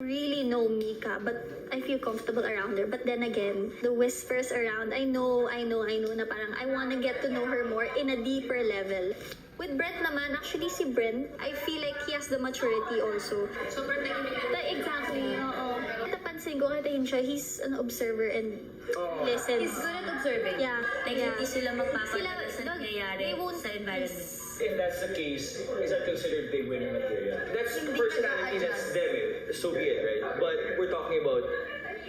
really know Mika, but I feel comfortable around her. But then again, the whispers around, I know na parang I wanna get to know her more in a deeper level. With Brent naman, actually si Brent, I feel like he has the maturity also. Sobrang tahimik. Exactly, oo. Napansin ko kay siya, he's an observer and listens. He's good at observing. Yeah. Like, yeah. hindi sila magpapadala sa They nangyayari won't- sa environment. If that's the case, is that considered big winner material? That's personality, that's them, so be it, right? But we're talking about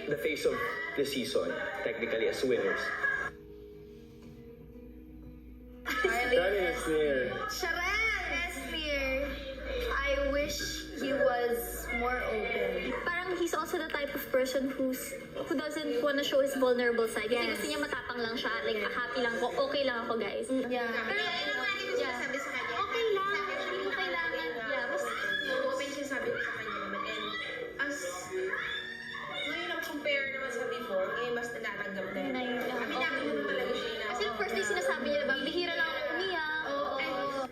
the face of the season, technically, as winners. Charlie clear. Sharan! Esmir! I wish he was more open. Parang he's also the type of person who doesn't wanna show his vulnerable side. Kasi Yes. gusto niya matapang lang siya. Like, happy lang ako, okay lang ako, guys. Yeah. Pero ano nga din yung sinasabi sa kanya? Okay lang. Hindi mo kailangan. Yeah, basta Open siya sabi ko sa kanya naman. And as ngayon ang compare naman sa before, ngayon mas natatanggap na yun. Aminado naman talaga siya na. Kasi first day sinasabi niya, diba, bihira lang ako umiyak.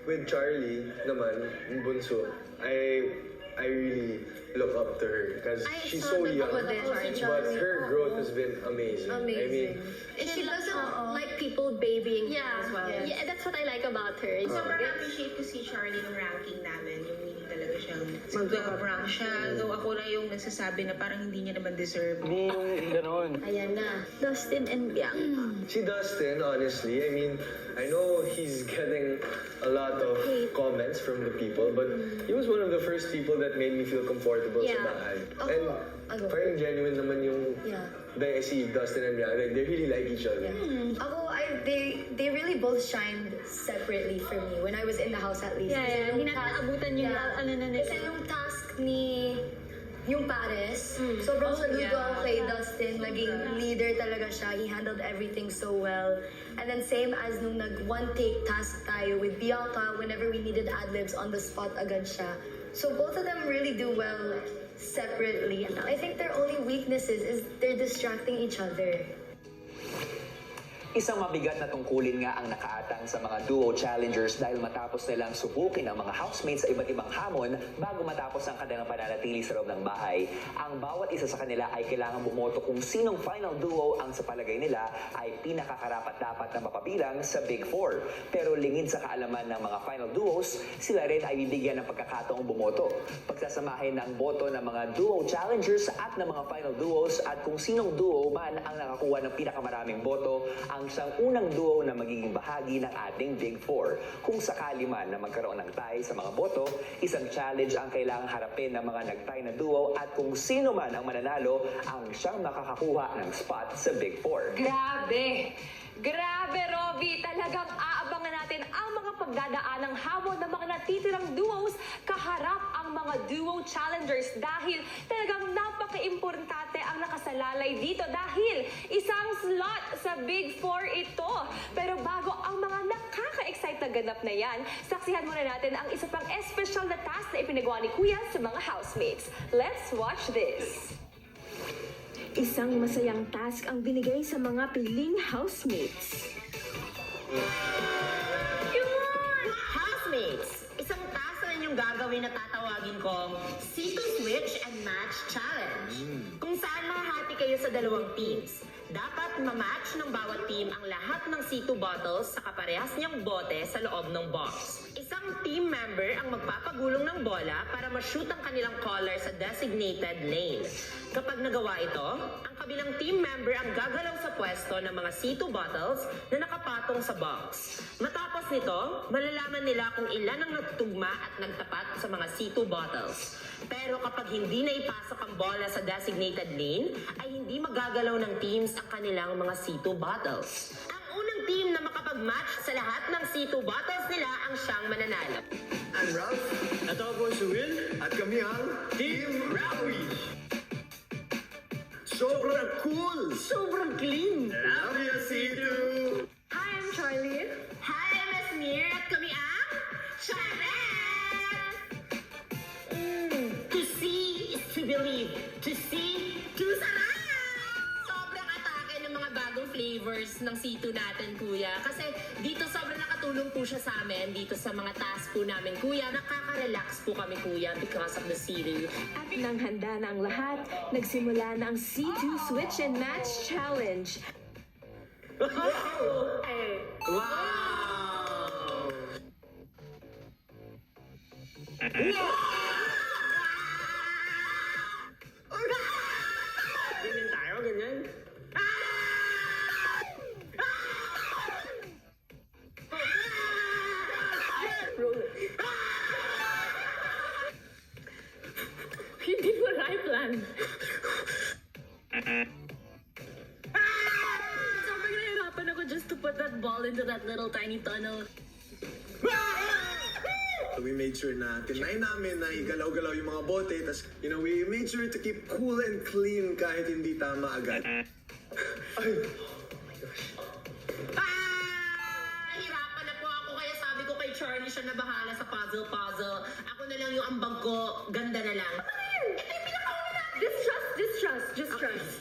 With Charlie naman, yung bunso, I really look up to her because I she's saw so that young, ako din, but Charlie. her growth has been amazing. I mean, Amazing. And she doesn't like people babying her Yeah. as well. Yeah, that's what I like about her. Sobrang appreciate ko si Charlie nung ranking namin. Yung hindi talaga siyang mag-rank siya. Though ako na yung nagsasabi na parang hindi niya naman deserve. hindi yung ganon. Ayan na. Dustin and Bianca. Si Dustin, honestly, I mean, I know he's getting a lot of comments from the people, but he was one of the first people that made me feel comfortable Yeah. sa bahay. Ako, And parang genuine naman yung Yeah. dahil si Dustin and Bianca, like, they really like each other. Ako, they really both shined separately for me when I was in the house at least. Yeah, Kasi yeah. nung Hindi natin task- naabutan yung ano na nila. Kasi yung task ni yung Paris, sobrang saludo ako kay Dustin. Naging leader talaga siya. He handled everything so well. And then same as nung nag-one-take task tayo with Bianca, whenever we needed ad-libs on the spot agad siya. So both of them really do well separately. I think their only weaknesses is they're distracting each other. Isang mabigat na tungkulin nga ang nakaatang sa mga duo challengers dahil matapos nilang subukin ang mga housemates sa iba't ibang hamon bago matapos ang kanilang pananatili sa loob ng bahay. Ang bawat isa sa kanila ay kailangan bumoto kung sinong final duo ang sa palagay nila ay pinakakarapat-dapat na mapabilang sa Big Four. Pero lingid sa kaalaman ng mga final duos, sila rin ay bibigyan ng pagkakataong bumoto. Pagsasamahin ng boto ng mga duo challengers at ng mga final duos at kung sinong duo man ang nakakuha ng pinakamaraming boto ang siyang unang duo na magiging bahagi ng ating Big Four. Kung sakali man na magkaroon ng tie sa mga boto, isang challenge ang kailangang harapin ng mga nag-tie na duo at kung sino man ang mananalo ang siyang makakakuha ng spot sa Big Four. Grabe! Grabe, Robby! Talagang aabangan natin ang mga pagdadaanang hamon ng mga natitirang duos kaharap ang mga duo challengers dahil talagang napaka-importante ang nakasalalay dito dahil isang slot sa Big Four ito. Pero bago ang mga nakaka-excite na ganap na yan, saksihan muna natin ang isa pang espesyal na task na ipinagawa ni Kuya sa mga housemates. Let's watch this! Isang masayang task ang binigay sa mga piling housemates. Housemates, isang task na inyong gagawin na tatawagin kong Sito Switch and Match Challenge. Kung saan mahahati kayo sa dalawang teams. Dapat ma-match ng bawat team ang lahat ng Sito bottles sa kaparehas niyang bote sa loob ng box. Isang team member ang magpapagulong ng bola para ma-shoot ang kanilang caller sa designated lane. Kapag nagawa ito, ang kabilang team member ang gagalaw sa pwesto ng mga Sito bottles na nakapatong sa box. Matapos nito, malalaman nila kung ilan ang nagtugma at nagtapat sa mga Sito bottles. Pero kapag hindi na ipasok ang bola sa designated lane, ay hindi magagalaw ng teams ang kanilang mga Sito bottles. Ang unang team na makapag-match sa lahat ng Sito bottles nila ang siyang mananalo. I'm Ralph. At ako si Will. At kami ang Team Rawi. Sobrang cool! Sobrang clean! Love you, Situ! Hi, I'm Charlie. Hi, I'm Esmir at kami ang Sharan! To see is to believe. To see, to sarap! Sobrang atake ng mga bagong flavors ng C2 natin, Kuya. Kasi dito sobrang nakatulong po siya sa amin, dito sa mga task po namin, Kuya. Nakaka-relax po kami, Kuya, because of the C2. At nang handa na ang lahat, nagsimula na ang C2 Switch and Match Challenge. Ganyan tayo, ganyan. Hindi mo right plan. Sobrang nahirapan ako just to put that ball into that little tiny tunnel. So we made sure na tinry namin na igalaw-galaw yung mga bote. Tapos, we made sure to keep cool and clean kahit hindi tama agad. Nahirapan na po ako, kaya sabi ko kay Charlie siya na bahala sa puzzle-puzzle. Ako na lang yung ambag ko, ganda na lang.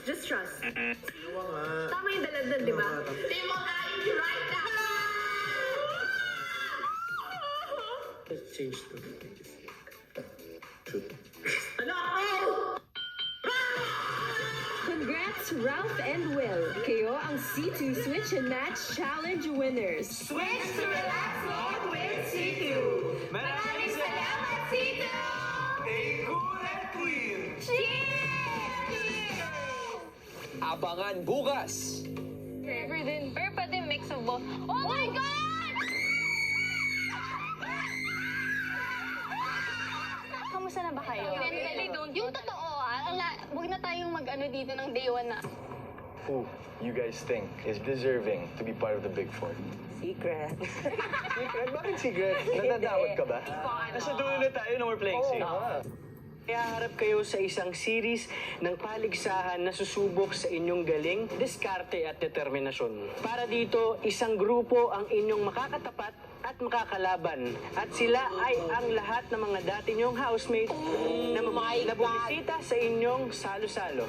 Just trust. Dalawa nga. Tama yung dalagdag, di ba? Timo, kain you right now! Let's change to... Ano? Congrats, Ralph and Will! Kayo ang C2 Switch and Match Challenge winners. Switch to relax mode with C2! Maraming salamat, C2! Abangan bukas! Flavor din. Pero pwede mix of both. Oh my God! Kamusta na ba kayo? Mentally, don't. Yung totoo, huwag na tayong mag-ano dito ng day 1 na. Who you guys think is deserving to be part of the Big Four? Secret. Secret? Bakit secret? Natadawat ka ba? Nasa dulo na tayo na we're playing safe. Kaya harap kayo sa isang series ng paligsahan na susubok sa inyong galing, diskarte at determinasyon. Para dito, isang grupo ang inyong makakatapat at makakalaban. At sila ay ang lahat ng mga dati nyong housemate na bumisita sa inyong salo-salo.